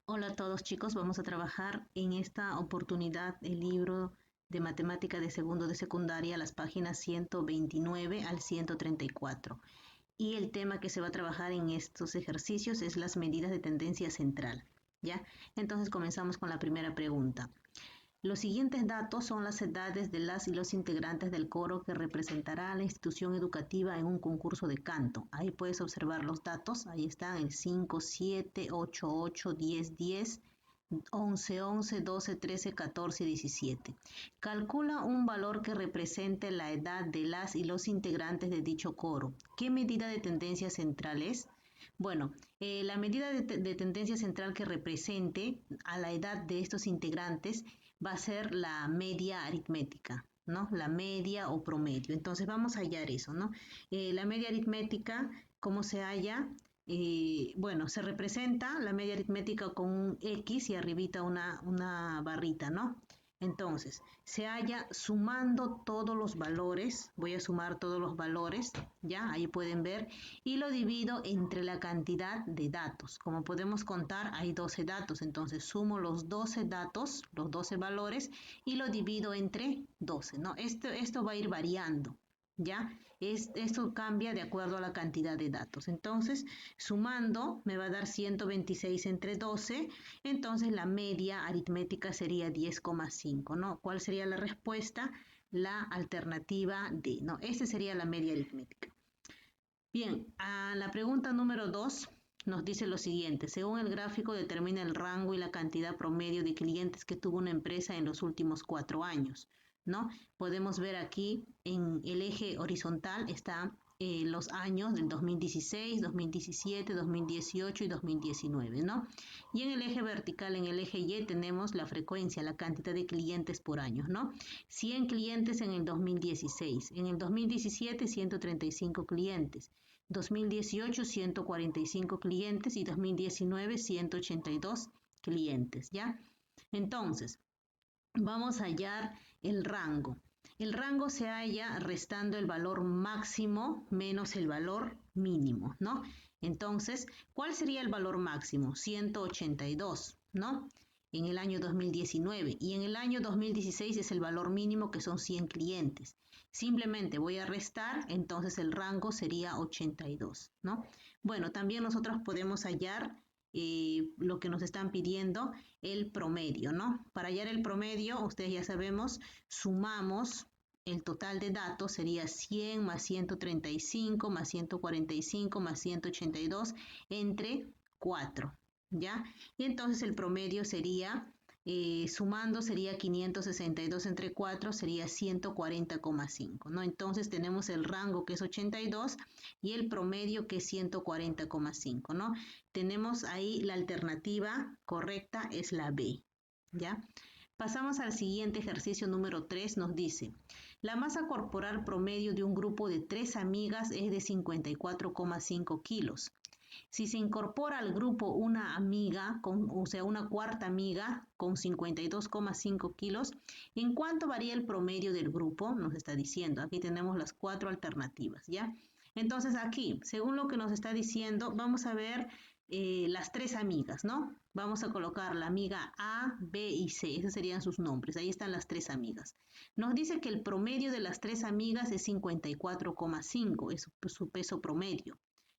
Hola a todos chicos, vamos a trabajar en esta oportunidad el libro de matemática de segundo de secundaria, las páginas 129 al 134. Y el tema que se va a trabajar en estos ejercicios es las medidas de tendencia central. ¿Ya? Entonces comenzamos con la primera pregunta. Los siguientes datos son las edades de las y los integrantes del coro que representará a la institución educativa en un concurso de canto. Ahí puedes observar los datos, ahí están el 5, 7, 8, 8, 10, 10, 11, 11, 12, 13, 14 y 17. Calcula un valor que represente la edad de las y los integrantes de dicho coro. ¿Qué medida de tendencia central es? Bueno, la medida de tendencia central que represente a la edad de estos integrantes va a ser la media aritmética, ¿no? La media o promedio. Entonces vamos a hallar eso, ¿no? La media aritmética, ¿cómo se halla? Bueno, se representa la media aritmética con un X y arribita una barrita, ¿no? Entonces, se halla sumando todos los valores, voy a sumar todos los valores, ya, ahí pueden ver, y lo divido entre la cantidad de datos. Como podemos contar, hay 12 datos, entonces sumo los 12 datos, los 12 valores, y lo divido entre 12, ¿no? Esto va a ir variando. ¿Ya? Esto cambia de acuerdo a la cantidad de datos. Entonces, sumando me va a dar 126 entre 12, entonces la media aritmética sería 10,5, ¿no? ¿Cuál sería la respuesta? La alternativa D, ¿no? Esta sería la media aritmética. Bien, a la pregunta número 2 nos dice lo siguiente. Según el gráfico determina el rango y la cantidad promedio de clientes que tuvo una empresa en los últimos 4 años, ¿no? Podemos ver aquí en el eje horizontal está los años del 2016, 2017, 2018 y 2019, ¿no? Y en el eje vertical, en el eje Y, tenemos la frecuencia, la cantidad de clientes por año, ¿no? 100 clientes en el 2016, en el 2017 135 clientes, 2018 145 clientes y 2019 182 clientes, ¿ya? Entonces, vamos a hallar el rango. El rango se halla restando el valor máximo menos el valor mínimo, ¿no? Entonces, ¿cuál sería el valor máximo? 182, ¿no? En el año 2019 y en el año 2016 es el valor mínimo que son 100 clientes. Simplemente voy a restar, entonces el rango sería 82, ¿no? Bueno, también nosotros podemos hallar lo que nos están pidiendo, el promedio, ¿no? Para hallar el promedio, ustedes ya sabemos, sumamos el total de datos, sería 100 más 135 más 145 más 182 entre 4, ¿ya? Y entonces el promedio sería, sumando sería 562 entre 4, sería 140,5, ¿no? Entonces tenemos el rango que es 82 y el promedio que es 140,5, ¿no? Tenemos ahí la alternativa correcta es la B, ¿ya? Pasamos al siguiente ejercicio número 3, nos dice, la masa corporal promedio de un grupo de 3 amigas es de 54,5 kilos. Si se incorpora al grupo una amiga, o sea, una cuarta amiga con 52,5 kilos, ¿en cuánto varía el promedio del grupo? Nos está diciendo, aquí tenemos las 4 alternativas, ¿ya? Entonces aquí, según lo que nos está diciendo, vamos a ver las 3 amigas, ¿no? Vamos a colocar la amiga A, B y C, esos serían sus nombres, ahí están las 3 amigas. Nos dice que el promedio de las 3 amigas es 54,5, es su peso promedio.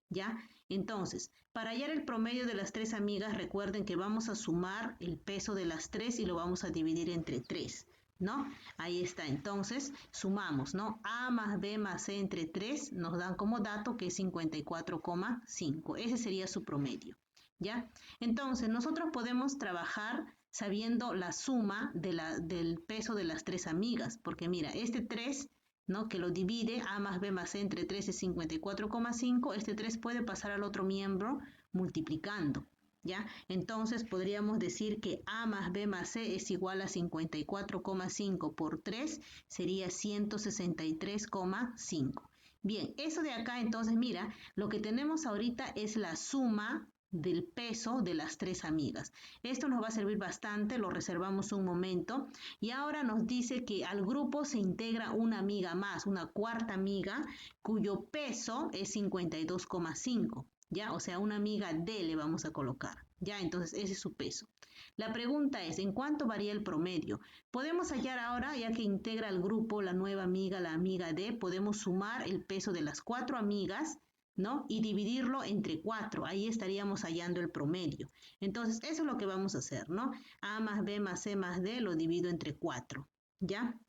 ¿Ya? Entonces, para hallar el promedio de las 3 amigas, recuerden que vamos a sumar el peso de las 3 y lo vamos a dividir entre 3, ¿no? Ahí está, entonces, sumamos, ¿no? A más B más C entre 3 nos dan como dato que es 54,5. Ese sería su promedio, ¿ya? Entonces, nosotros podemos trabajar sabiendo la suma del peso de las 3 amigas, porque mira, este 3, ¿no? Que lo divide, A más B más C entre 3 es 54,5, este 3 puede pasar al otro miembro multiplicando, ¿ya? Entonces podríamos decir que A más B más C es igual a 54,5 por 3, sería 163,5. Bien, eso de acá entonces, mira, lo que tenemos ahorita es la suma del peso de las 3 amigas. Esto nos va a servir bastante, lo reservamos un momento. Y ahora nos dice que al grupo se integra una amiga más, una cuarta amiga, cuyo peso es 52,5, ¿ya? O sea, una amiga D le vamos a colocar. Ya, entonces ese es su peso. La pregunta es, ¿en cuánto varía el promedio? Podemos hallar ahora, ya que integra al grupo la nueva amiga, la amiga D, podemos sumar el peso de las 4 amigas, ¿no? Y dividirlo entre 4. Ahí estaríamos hallando el promedio. Entonces, eso es lo que vamos a hacer, ¿no? A más B más C más D lo divido entre 4. ¿Ya?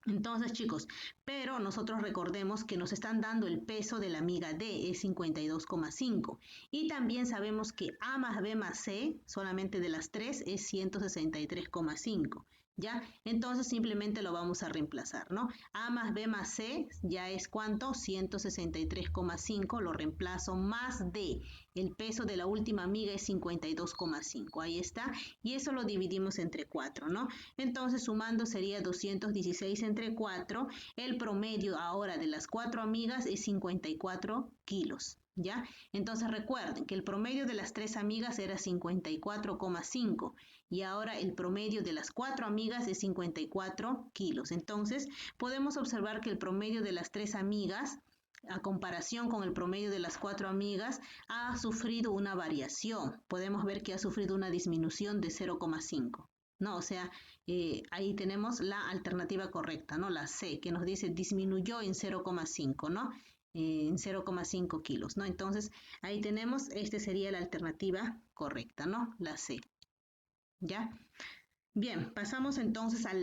Entonces, chicos, pero nosotros recordemos que nos están dando el peso de la amiga D, es 52,5. Y también sabemos que A más B más C, solamente de las tres, es 163,5. ¿Ya? Entonces simplemente lo vamos a reemplazar, ¿no? A más B más C ya es ¿cuánto? 163,5, lo reemplazo, más D. El peso de la última amiga es 52,5, ahí está. Y eso lo dividimos entre 4, ¿no? Entonces, sumando sería 216 entre 4. El promedio ahora de las 4 amigas es 54 kilos. ¿Ya? Entonces recuerden que el promedio de las 3 amigas era 54,5 y ahora el promedio de las 4 amigas es 54 kilos. Entonces podemos observar que el promedio de las 3 amigas a comparación con el promedio de las 4 amigas, ha sufrido una variación. Podemos ver que ha sufrido una disminución de 0,5. ¿No? O sea, ahí tenemos la alternativa correcta, ¿no? La C, que nos dice disminuyó en 0,5, ¿no? En 0,5 kilos, ¿no? Entonces, ahí tenemos, este sería la alternativa correcta, ¿no? La C, ¿ya? Bien, pasamos entonces a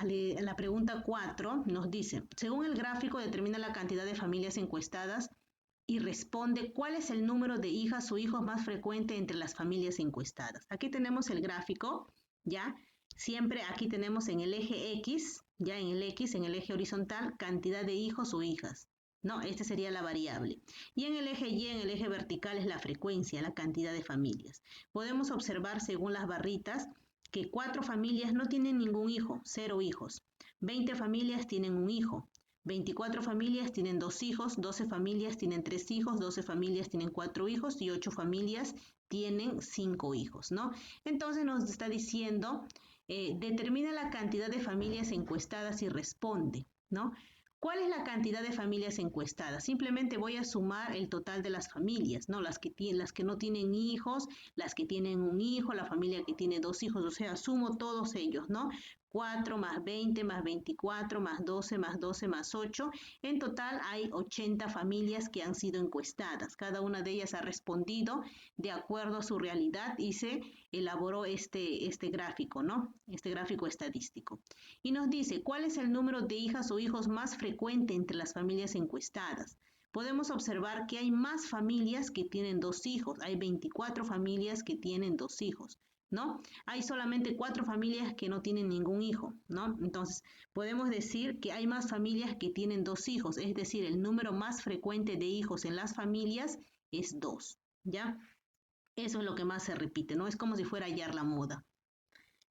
la pregunta 4, nos dice, según el gráfico determina la cantidad de familias encuestadas y responde cuál es el número de hijas o hijos más frecuente entre las familias encuestadas. Aquí tenemos el gráfico, ¿ya? Siempre aquí tenemos en el eje X, ya en el X, en el eje horizontal, cantidad de hijos o hijas. No, esta sería la variable. Y en el eje Y, en el eje vertical, es la frecuencia, la cantidad de familias. Podemos observar, según las barritas, que 4 familias no tienen ningún hijo, 0 hijos. 20 familias tienen un hijo. 24 familias tienen 2 hijos, 12 familias tienen 3 hijos, 12 familias tienen 4 hijos y 8 familias tienen 5 hijos, ¿no? Entonces nos está diciendo, determina la cantidad de familias encuestadas y responde, ¿no? ¿Cuál es la cantidad de familias encuestadas? Simplemente voy a sumar el total de las familias, ¿no? Las que no tienen hijos, las que tienen un hijo, la familia que tiene 2 hijos, o sea, sumo todos ellos, ¿no? 4 más 20 más 24 más 12 más 12 más 8. En total hay 80 familias que han sido encuestadas. Cada una de ellas ha respondido de acuerdo a su realidad y se elaboró este gráfico, ¿no? Este gráfico estadístico. Y nos dice, ¿cuál es el número de hijas o hijos más frecuente entre las familias encuestadas? Podemos observar que hay más familias que tienen 2 hijos. Hay 24 familias que tienen 2 hijos. ¿No? Hay solamente 4 familias que no tienen ningún hijo, ¿no? Entonces, podemos decir que hay más familias que tienen 2 hijos, es decir, el número más frecuente de hijos en las familias es 2, ¿ya? Eso es lo que más se repite, ¿no? Es como si fuera hallar la moda.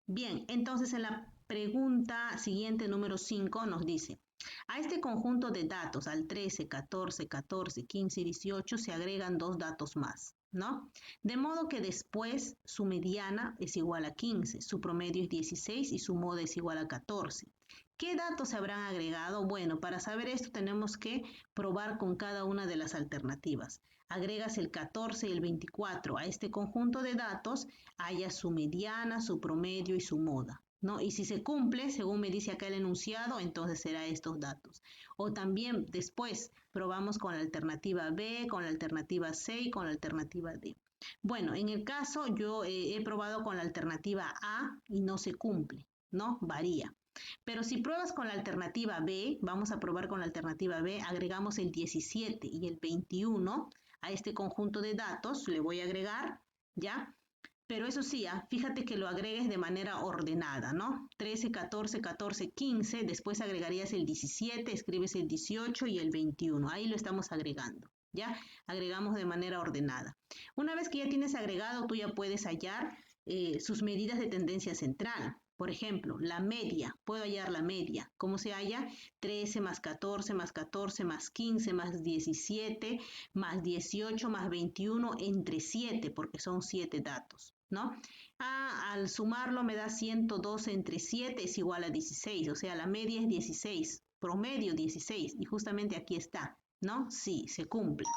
Bien, entonces en la pregunta siguiente, número 5, nos dice, a este conjunto de datos, al 13, 14, 14, 15 y 18, se agregan 2 datos más, ¿no? De modo que después su mediana es igual a 15, su promedio es 16 y su moda es igual a 14. ¿Qué datos se habrán agregado? Bueno, para saber esto tenemos que probar con cada una de las alternativas. Agregas el 14 y el 24 a este conjunto de datos, haya su mediana, su promedio y su moda, ¿no? Y si se cumple, según me dice acá el enunciado, entonces será estos datos. O también después probamos con la alternativa B, con la alternativa C y con la alternativa D. Bueno, en el caso yo he probado con la alternativa A y no se cumple, ¿no? Varía. Pero si pruebas con la alternativa B, vamos a probar con la alternativa B, agregamos el 17 y el 21 a este conjunto de datos, le voy a agregar, ¿ya? Pero eso sí, fíjate que lo agregues de manera ordenada, ¿no? 13, 14, 14, 15, después agregarías el 17, escribes el 18 y el 21, ahí lo estamos agregando, ¿ya? Agregamos de manera ordenada. Una vez que ya tienes agregado, tú ya puedes hallar sus medidas de tendencia central. Por ejemplo, la media, puedo hallar la media. ¿Cómo se halla? 13 más 14 más 14 más 15 más 17 más 18 más 21 entre 7, porque son 7 datos, ¿no? Al sumarlo me da 112 entre 7 es igual a 16, o sea, la media es 16, promedio 16, y justamente aquí está, ¿no? Sí, se cumple.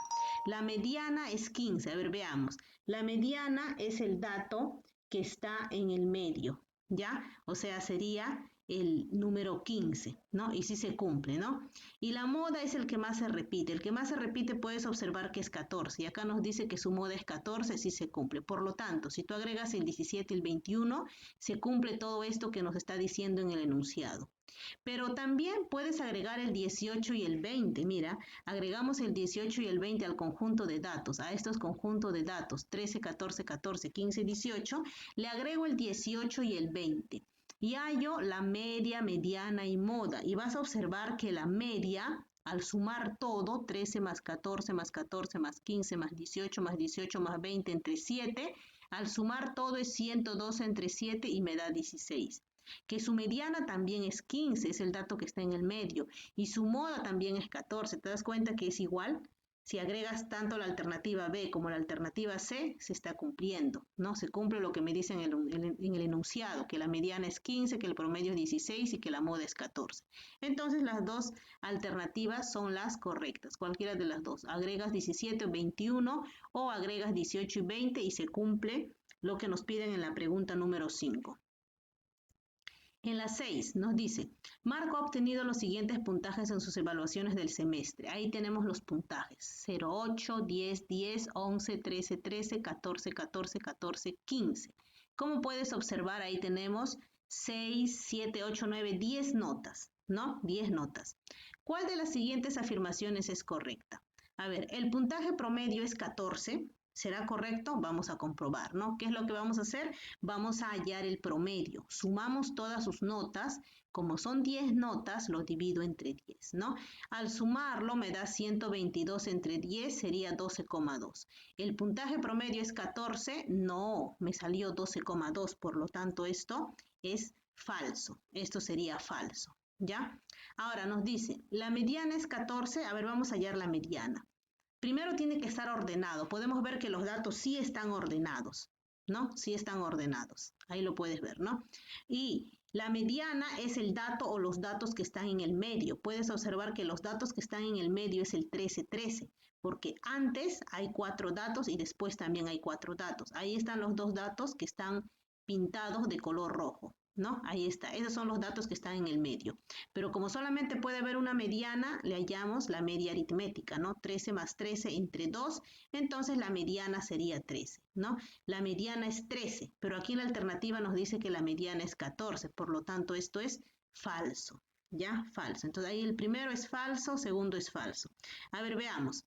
La mediana es 15. A ver, veamos. La mediana es el dato que está en el medio, ¿ya? O sea, sería el número 15, ¿no? Y sí se cumple, ¿no? Y la moda es el que más se repite. El que más se repite puedes observar que es 14. Y acá nos dice que su moda es 14, sí se cumple. Por lo tanto, si tú agregas el 17 y el 21, se cumple todo esto que nos está diciendo en el enunciado. Pero también puedes agregar el 18 y el 20. Mira, agregamos el 18 y el 20 al conjunto de datos, a estos conjuntos de datos, 13, 14, 14, 15, 18, le agrego el 18 y el 20. Y hallo la media, mediana y moda. Y vas a observar que la media, al sumar todo, 13 más 14 más 14 más 15 más 18 más 18 más 20 entre 7, al sumar todo es 112 entre 7 y me da 16. Que su mediana también es 15, es el dato que está en el medio, y su moda también es 14. ¿Te das cuenta que es igual? Si agregas tanto la alternativa B como la alternativa C, se está cumpliendo, ¿no? Se cumple lo que me dicen en el enunciado, que la mediana es 15, que el promedio es 16 y que la moda es 14. Entonces las dos alternativas son las correctas, cualquiera de las dos. Agregas 17 o 21 o agregas 18 y 20 y se cumple lo que nos piden en la pregunta número 5. En la 6 nos dice, Marco ha obtenido los siguientes puntajes en sus evaluaciones del semestre. Ahí tenemos los puntajes, 0, 8, 10, 10, 11, 13, 13, 14, 14, 14, 15. Como puedes observar, ahí tenemos 6, 7, 8, 9, 10 notas, ¿no? 10 notas. ¿Cuál de las siguientes afirmaciones es correcta? A ver, el puntaje promedio es 14. ¿Será correcto? Vamos a comprobar, ¿no? ¿Qué es lo que vamos a hacer? Vamos a hallar el promedio. Sumamos todas sus notas. Como son 10 notas, lo divido entre 10, ¿no? Al sumarlo me da 122 entre 10, sería 12,2. ¿El puntaje promedio es 14? No, me salió 12,2, por lo tanto esto es falso. Esto sería falso, ¿ya? Ahora nos dice, la mediana es 14. A ver, vamos a hallar la mediana. Primero tiene que estar ordenado. Podemos ver que los datos sí están ordenados, ¿no? Sí están ordenados. Ahí lo puedes ver, ¿no? Y la mediana es el dato o los datos que están en el medio. Puedes observar que los datos que están en el medio es el 13, 13, porque antes hay 4 datos y después también hay 4 datos. Ahí están los dos datos que están pintados de color rojo, ¿no? Ahí está, esos son los datos que están en el medio. Pero como solamente puede haber una mediana, le hallamos la media aritmética, ¿no? 13 más 13 entre 2, entonces la mediana sería 13, ¿no? La mediana es 13, pero aquí en la alternativa nos dice que la mediana es 14, por lo tanto esto es falso, ¿ya? Falso. Entonces ahí el primero es falso, segundo es falso. A ver, veamos.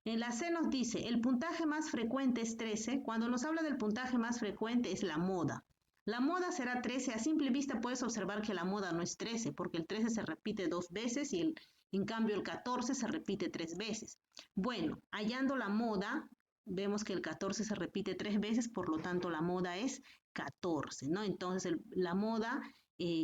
En la C nos dice, el puntaje más frecuente es 13. Cuando nos habla del puntaje más frecuente es la moda. La moda será 13. A simple vista puedes observar que la moda no es 13, porque el 13 se repite 2 veces y en cambio el 14 se repite 3 veces. Bueno, hallando la moda, vemos que el 14 se repite 3 veces, por lo tanto la moda es 14, ¿no? Entonces la moda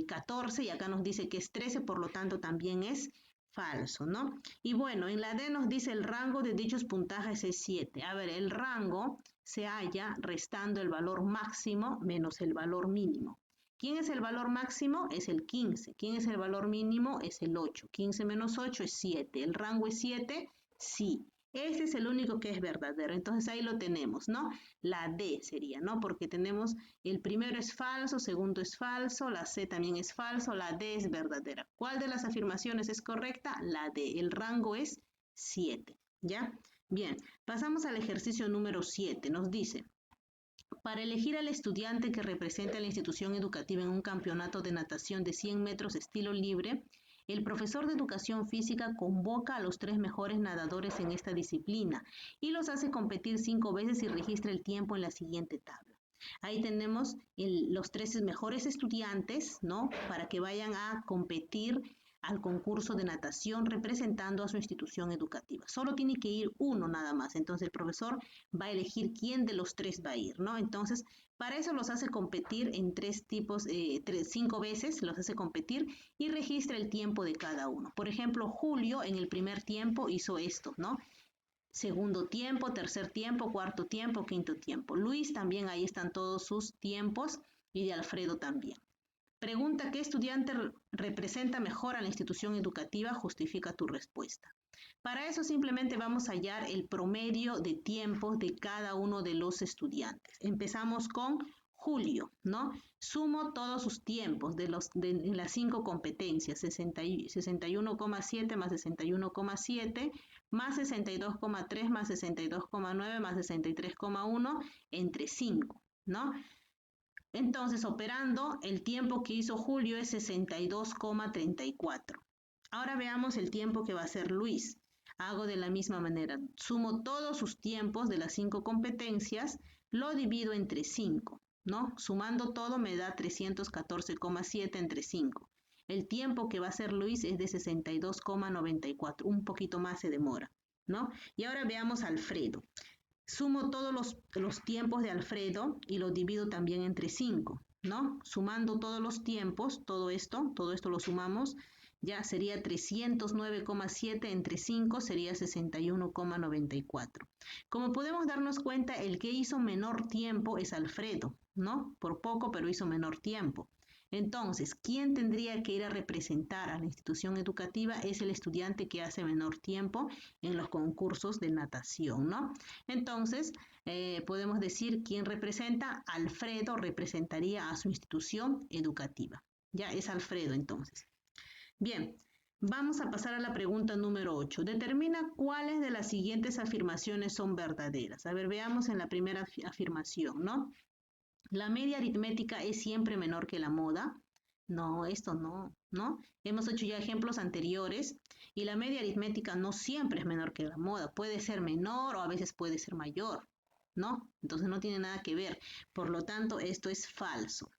14 y acá nos dice que es 13, por lo tanto también es falso, ¿no? Y bueno, en la D nos dice el rango de dichos puntajes es 7. A ver, el rango se halla restando el valor máximo menos el valor mínimo. ¿Quién es el valor máximo? Es el 15. ¿Quién es el valor mínimo? Es el 8. 15 menos 8 es 7. ¿El rango es 7? Sí. Ese es el único que es verdadero. Entonces ahí lo tenemos, ¿no? La D sería, ¿no? Porque tenemos el primero es falso, segundo es falso, la C también es falso, la D es verdadera. ¿Cuál de las afirmaciones es correcta? La D. El rango es 7, ¿ya? Bien, pasamos al ejercicio número 7. Nos dice, para elegir al estudiante que represente a la institución educativa en un campeonato de natación de 100 metros estilo libre, el profesor de educación física convoca a los 3 mejores nadadores en esta disciplina y los hace competir 5 veces y registra el tiempo en la siguiente tabla. Ahí tenemos los 13 mejores estudiantes, ¿no? Para que vayan a competir al concurso de natación representando a su institución educativa. Solo tiene que ir uno nada más, entonces el profesor va a elegir quién de los 3 va a ir, ¿no? Entonces, para eso los hace competir en 5 veces, los hace competir y registra el tiempo de cada uno. Por ejemplo, Julio en el primer tiempo hizo esto, ¿no? Segundo tiempo, tercer tiempo, cuarto tiempo, quinto tiempo. Luis también, ahí están todos sus tiempos y de Alfredo también. Pregunta, ¿qué estudiante representa mejor a la institución educativa? Justifica tu respuesta. Para eso simplemente vamos a hallar el promedio de tiempos de cada uno de los estudiantes. Empezamos con Julio, ¿no? Sumo todos sus tiempos de las 5 competencias, 61,7 más 61,7 más 62,3 más 62,9 más 63,1 entre 5, ¿no? Entonces, operando, el tiempo que hizo Julio es 62,34. Ahora veamos el tiempo que va a hacer Luis. Hago de la misma manera. Sumo todos sus tiempos de las 5 competencias, lo divido entre 5, ¿no? Sumando todo me da 314,7 entre 5. El tiempo que va a hacer Luis es de 62,94. Un poquito más se demora, ¿no? Y ahora veamos a Alfredo. Sumo todos los tiempos de Alfredo y lo divido también entre 5, ¿no? Sumando todos los tiempos, todo esto lo sumamos, ya sería 309,7 entre 5 sería 61,94. Como podemos darnos cuenta, el que hizo menor tiempo es Alfredo, ¿no? Por poco, pero hizo menor tiempo. Entonces, ¿quién tendría que ir a representar a la institución educativa? Es el estudiante que hace menor tiempo en los concursos de natación, ¿no? Entonces, podemos decir quién representa. Alfredo representaría a su institución educativa. Ya es Alfredo entonces. Bien, vamos a pasar a la pregunta número 8. Determina cuáles de las siguientes afirmaciones son verdaderas. A ver, veamos en la primera afirmación, ¿no? La media aritmética es siempre menor que la moda. No, esto no, ¿no? Hemos hecho ya ejemplos anteriores y la media aritmética no siempre es menor que la moda. Puede ser menor o a veces puede ser mayor, ¿no? Entonces no tiene nada que ver. Por lo tanto, esto es falso.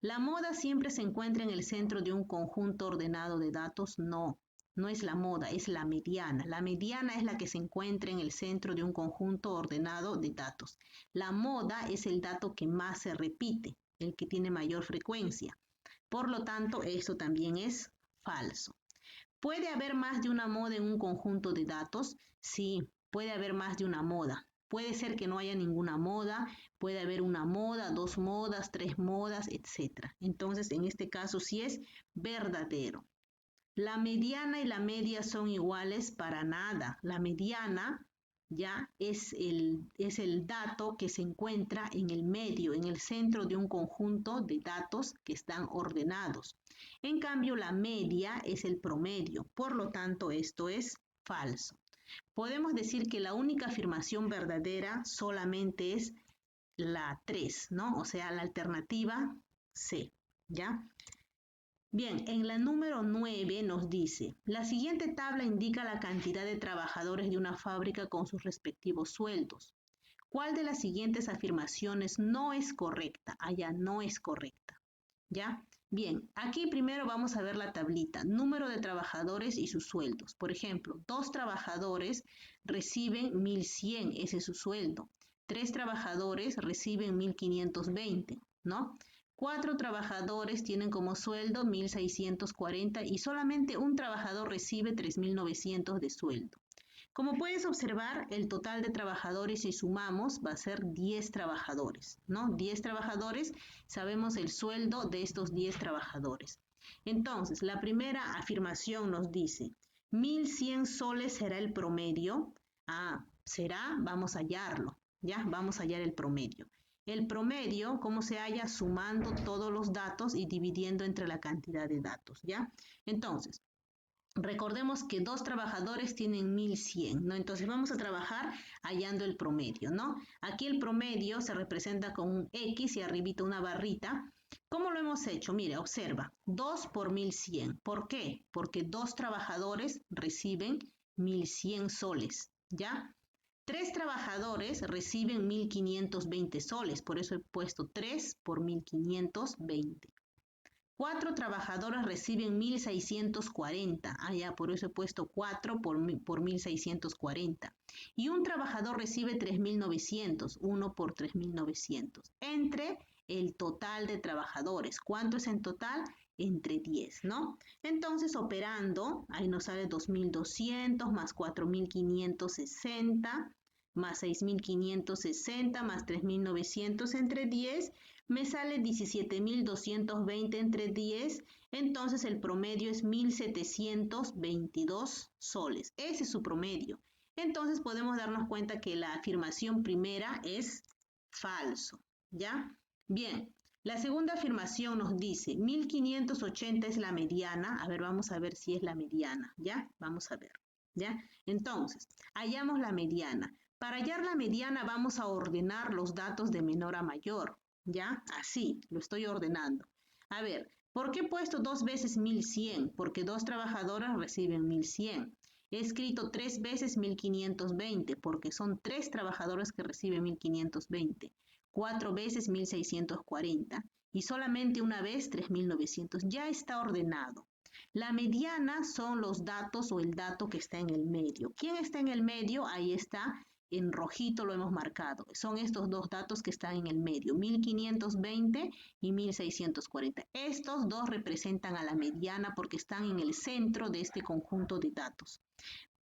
La moda siempre se encuentra en el centro de un conjunto ordenado de datos. No, no es la moda, es la mediana. La mediana es la que se encuentra en el centro de un conjunto ordenado de datos. La moda es el dato que más se repite, el que tiene mayor frecuencia. Por lo tanto, esto también es falso. ¿Puede haber más de una moda en un conjunto de datos? Sí, puede haber más de una moda. Puede ser que no haya ninguna moda, puede haber una moda, 2 modas, 3 modas, etc. Entonces, en este caso sí es verdadero. La mediana y la media son iguales para nada. La mediana ya es el dato que se encuentra en el medio, en el centro de un conjunto de datos que están ordenados. En cambio, la media es el promedio. Por lo tanto, esto es falso. Podemos decir que la única afirmación verdadera solamente es la 3, ¿no? O sea, la alternativa C, ¿ya? Bien, en la número 9 nos dice, la siguiente tabla indica la cantidad de trabajadores de una fábrica con sus respectivos sueldos. ¿Cuál de las siguientes afirmaciones no es correcta? Allá no es correcta, ¿ya? Bien, aquí primero vamos a ver la tablita, número de trabajadores y sus sueldos. Por ejemplo, 2 trabajadores reciben 1.100, ese es su sueldo. 3 trabajadores reciben 1.520, ¿no? 4 trabajadores tienen como sueldo 1.640 y solamente un trabajador recibe 3.900 de sueldo. Como puedes observar, el total de trabajadores, si sumamos, va a ser 10 trabajadores, ¿no? 10 trabajadores, sabemos el sueldo de estos 10 trabajadores. Entonces, la primera afirmación nos dice, 1.100 soles será el promedio. Será, vamos a hallarlo, ¿ya? Vamos a hallar el promedio. El promedio, ¿cómo se halla? Sumando todos los datos y dividiendo entre la cantidad de datos, ¿ya? Entonces, recordemos que 2 trabajadores tienen 1.100, ¿no? Entonces vamos a trabajar hallando el promedio, ¿no? Aquí el promedio se representa con un X y arribita una barrita. ¿Cómo lo hemos hecho? Mire, observa, 2 por 1.100. ¿Por qué? Porque 2 trabajadores reciben 1.100 soles, ¿ya? 3 trabajadores reciben 1.520 soles, por eso he puesto 3 por 1.520. 4 trabajadores reciben 1.640. Ya, por eso he puesto 4 por 1.640. Y un trabajador recibe 3.900, 1 por 3.900. Entre el total de trabajadores. ¿Cuánto es en total? Entre 10, ¿no? Entonces, operando, ahí nos sale 2.200 más 4.560 más 6.560 más 3.900 entre 10 Me sale 17.220 entre 10, entonces el promedio es 1.722 soles. Ese es su promedio. Entonces podemos darnos cuenta que la afirmación primera es falso, ¿ya? Bien, la segunda afirmación nos dice 1.580 es la mediana. A ver, vamos a ver si es la mediana, ¿ya? Vamos a ver, ¿ya? Entonces, hallamos la mediana. Para hallar la mediana vamos a ordenar los datos de menor a mayor, ¿ya? Así, lo estoy ordenando. A ver, ¿por qué he puesto 2 veces 1.100? Porque 2 trabajadoras reciben 1.100. He escrito 3 veces 1.520 porque son 3 trabajadores que reciben 1.520. 4 veces 1.640 y solamente una vez 3.900. Ya está ordenado. La mediana son los datos o el dato que está en el medio. ¿Quién está en el medio? Ahí está, en rojito lo hemos marcado. Son estos dos datos que están en el medio, 1.520 y 1.640. Estos dos representan a la mediana porque están en el centro de este conjunto de datos.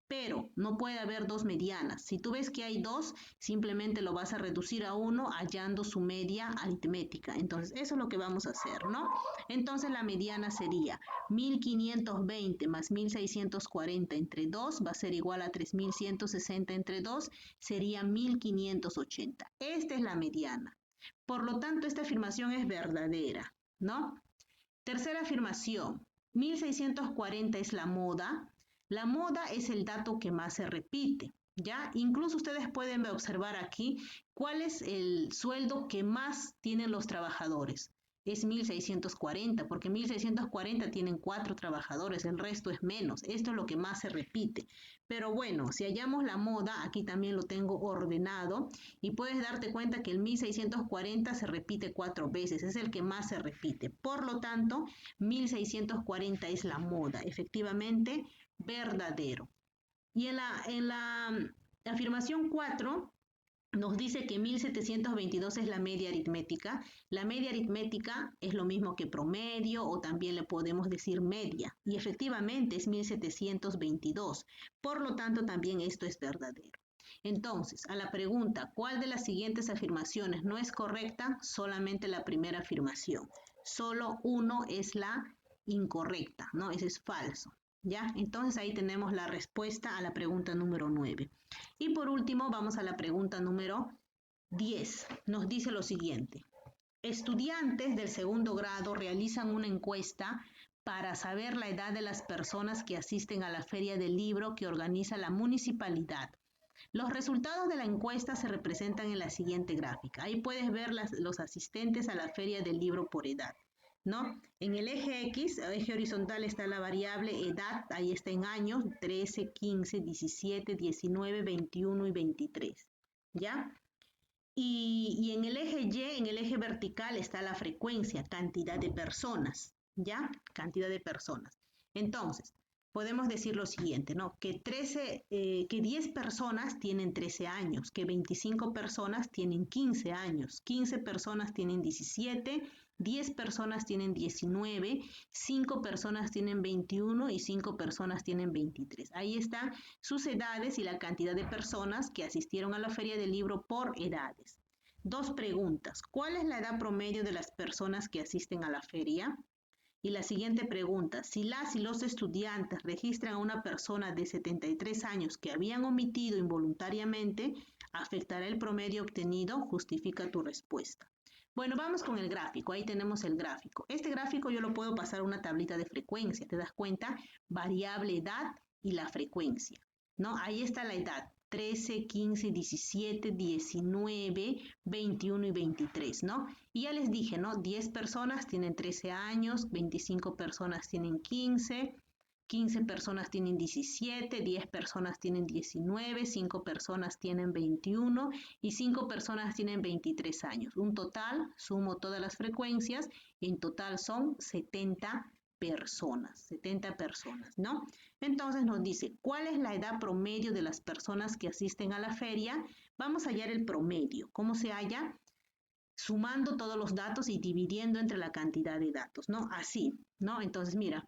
Pero no puede haber dos medianas. Si tú ves que hay dos, simplemente lo vas a reducir a uno hallando su media aritmética. Entonces, eso es lo que vamos a hacer, ¿no? Entonces, la mediana sería 1.520 más 1.640 entre 2 va a ser igual a 3.160 entre 2, sería 1.580. Esta es la mediana. Por lo tanto, esta afirmación es verdadera, ¿no? Tercera afirmación, 1.640 es la moda. La moda es el dato que más se repite, ¿ya? Incluso ustedes pueden observar aquí cuál es el sueldo que más tienen los trabajadores. Es 1.640, porque 1.640 tienen 4 trabajadores, el resto es menos. Esto es lo que más se repite. Pero bueno, si hallamos la moda, aquí también lo tengo ordenado y puedes darte cuenta que el 1.640 se repite 4 veces, es el que más se repite. Por lo tanto, 1.640 es la moda. Efectivamente, verdadero. Y en la afirmación 4 nos dice que 1.722 es la media aritmética. La media aritmética es lo mismo que promedio o también le podemos decir media. Y efectivamente es 1.722. Por lo tanto, también esto es verdadero. Entonces, a la pregunta, ¿cuál de las siguientes afirmaciones no es correcta? Solamente la primera afirmación. Solo uno es la incorrecta, ¿no? Ese es falso. ¿Ya? Entonces ahí tenemos la respuesta a la pregunta número 9. Y por último vamos a la pregunta número 10. Nos dice lo siguiente. Estudiantes del segundo grado realizan una encuesta para saber la edad de las personas que asisten a la feria del libro que organiza la municipalidad. Los resultados de la encuesta se representan en la siguiente gráfica. Ahí puedes ver los asistentes a la feria del libro por edad, ¿no? En el eje X, el eje horizontal, está la variable edad, ahí está en años, 13, 15, 17, 19, 21 y 23, ¿ya? Y en el eje Y, en el eje vertical, está la frecuencia, cantidad de personas, ¿ya? Cantidad de personas. Entonces, podemos decir lo siguiente, ¿no? Que 10 personas tienen 13 años, que 25 personas tienen 15 años, 15 personas tienen 17, 10 personas tienen 19, 5 personas tienen 21 y 5 personas tienen 23. Ahí están sus edades y la cantidad de personas que asistieron a la feria del libro por edades. Dos preguntas. ¿Cuál es la edad promedio de las personas que asisten a la feria? Y la siguiente pregunta, si las y los estudiantes registran a una persona de 73 años que habían omitido involuntariamente, ¿afectará el promedio obtenido? Justifica tu respuesta. Bueno, vamos con el gráfico. Ahí tenemos el gráfico. Este gráfico yo lo puedo pasar a una tablita de frecuencia. ¿Te das cuenta? Variable edad y la frecuencia, ¿no? Ahí está la edad. 13, 15, 17, 19, 21 y 23, ¿no? Y ya les dije, ¿no? 10 personas tienen 13 años, 25 personas tienen 15, 15 personas tienen 17, 10 personas tienen 19, 5 personas tienen 21 y 5 personas tienen 23 años. Un total, sumo todas las frecuencias, en total son 70 personas, ¿no? Entonces nos dice, ¿cuál es la edad promedio de las personas que asisten a la feria? Vamos a hallar el promedio. ¿Cómo se halla? Sumando todos los datos y dividiendo entre la cantidad de datos, ¿no? Así, ¿no? Entonces, mira,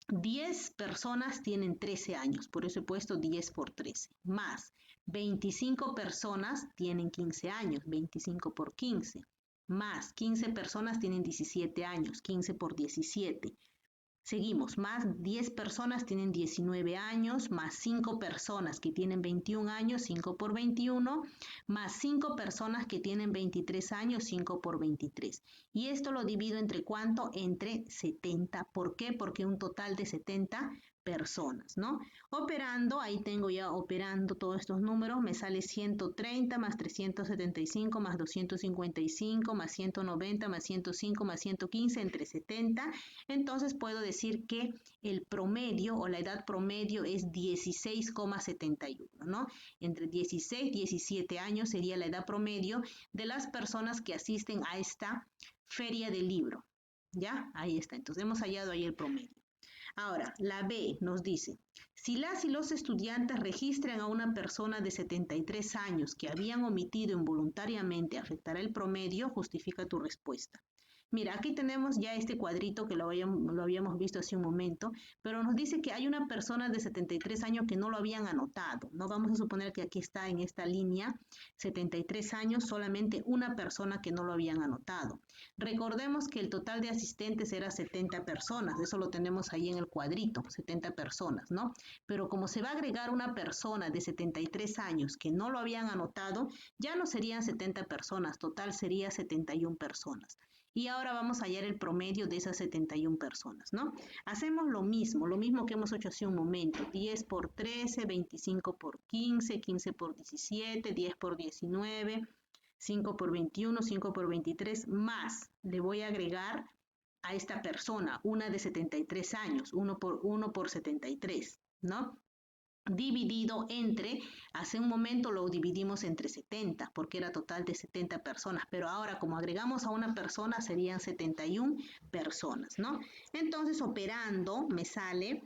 10 personas tienen 13 años, por eso he puesto 10 por 13, más 25 personas tienen 15 años, 25 por 15, más 15 personas tienen 17 años, 15 por 17. Seguimos, más 10 personas tienen 19 años, más 5 personas que tienen 21 años, 5 por 21, más 5 personas que tienen 23 años, 5 por 23. Y esto lo divido entre ¿cuánto? Entre 70. ¿Por qué? Porque un total de 70 personas, ¿no? Operando, ahí tengo ya operando todos estos números, me sale 130 más 375 más 255 más 190 más 105 más 115 entre 70. Entonces puedo decir que el promedio o la edad promedio es 16,71, ¿no? Entre 16 y 17 años sería la edad promedio de las personas que asisten a esta feria del libro. ¿Ya? Ahí está. Entonces hemos hallado ahí el promedio. Ahora, la B nos dice, si las y los estudiantes registran a una persona de 73 años que habían omitido involuntariamente afectará el promedio, justifica tu respuesta. Mira, aquí tenemos ya este cuadrito que lo habíamos visto hace un momento, pero nos dice que hay una persona de 73 años que no lo habían anotado. No vamos a suponer que aquí está en esta línea 73 años, solamente una persona que no lo habían anotado. Recordemos que el total de asistentes era 70 personas, eso lo tenemos ahí en el cuadrito, 70 personas, ¿no? Pero como se va a agregar una persona de 73 años que no lo habían anotado, ya no serían 70 personas, total sería 71 personas. Y ahora vamos a hallar el promedio de esas 71 personas, ¿no? Hacemos lo mismo que hemos hecho hace un momento. 10 por 13, 25 por 15, 15 por 17, 10 por 19, 5 por 21, 5 por 23, más le voy a agregar a esta persona, una de 73 años, 1 por 73, ¿no? Dividido entre, hace un momento lo dividimos entre 70, porque era total de 70 personas, pero ahora como agregamos a una persona serían 71 personas, ¿no? Entonces operando me sale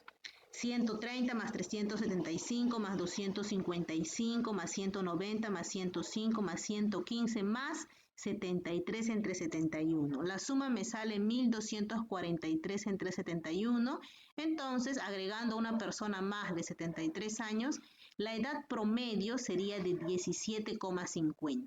130 más 375 más 255 más 190 más 105 más 115 más 73 entre 71. La suma me sale 1243 entre 71. Entonces, agregando una persona más de 73 años, la edad promedio sería de 17,50.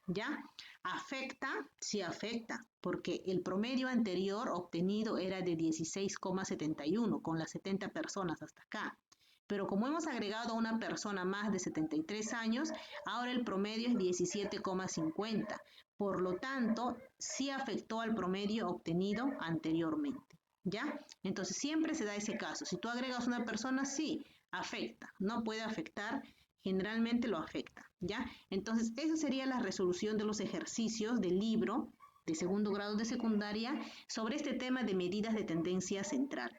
¿Ya? ¿Afecta? Sí afecta, porque el promedio anterior obtenido era de 16,71 con las 70 personas hasta acá. Pero como hemos agregado a una persona más de 73 años, ahora el promedio es 17,50. Por lo tanto, sí afectó al promedio obtenido anteriormente. ¿Ya? Entonces siempre se da ese caso. Si tú agregas una persona, sí, afecta. No puede afectar, generalmente lo afecta. ¿Ya? Entonces, esa sería la resolución de los ejercicios del libro de segundo grado de secundaria sobre este tema de medidas de tendencia central.